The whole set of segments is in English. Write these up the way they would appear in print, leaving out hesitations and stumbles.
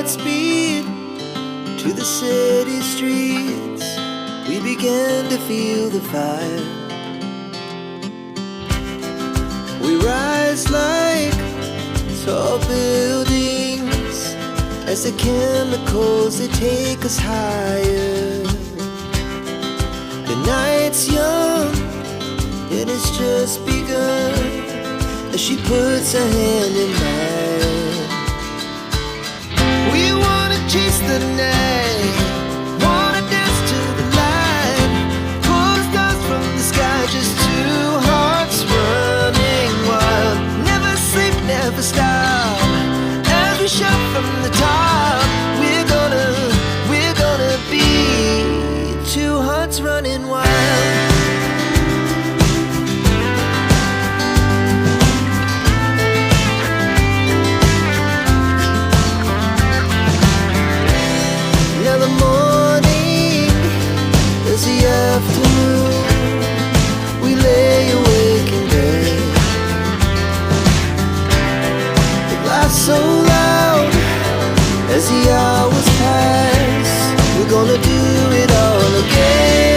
speed to the city streets. We began to feel the fire. We rise like tall buildings as the chemicals, they take us higher. The night's young and it's just begun as she puts her hand in mine. We wanna chase the night, wanna dance to the light, pull the stars from the sky, just two hearts running wild. Never sleep, never stop, as we shout from the top. We're gonna be two hearts running wild. Afternoon, we lay awake in bed. It laughs so loud as the hours pass. We're gonna do it all again.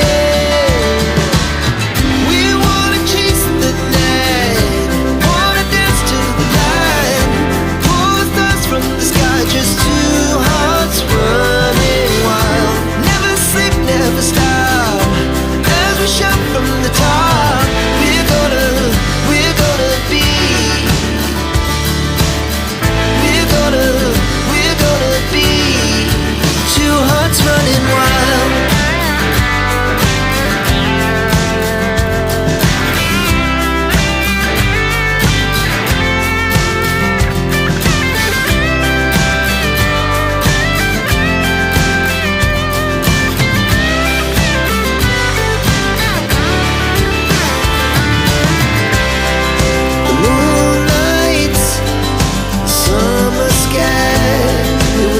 We wanna chase the night, wanna dance to the light, pull the stars from the sky, just two hearts running wild. Never sleep, never stop, we shout from the top. We're gonna be, we're gonna be two hearts running wild.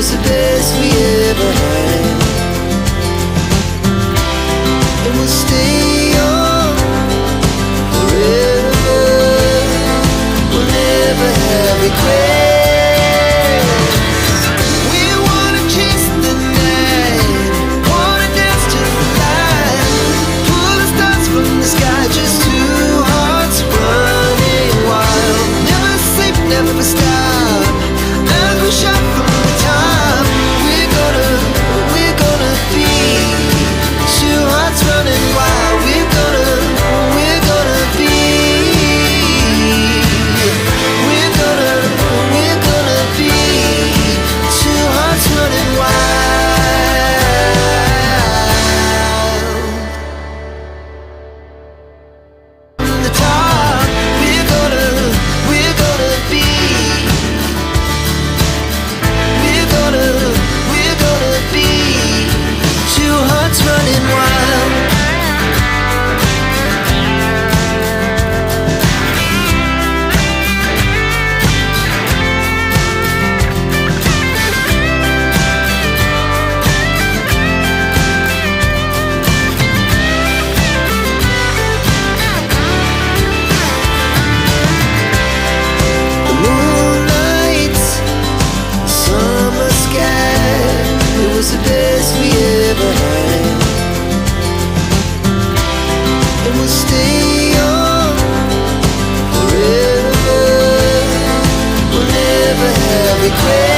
The best we ever had, and we'll stay on forever. We'll never have regrets. We wanna chase the night, wanna dance to the light, pull the stars from the sky, just two hearts running wild. Never sleep, never stop, as we shout from the top. Running wild, we're gonna be, we're gonna be two hearts running wild. From the top, we're gonna be, we're gonna be two hearts running wild. The best we ever had, and we'll stay on forever. We'll never have regrets.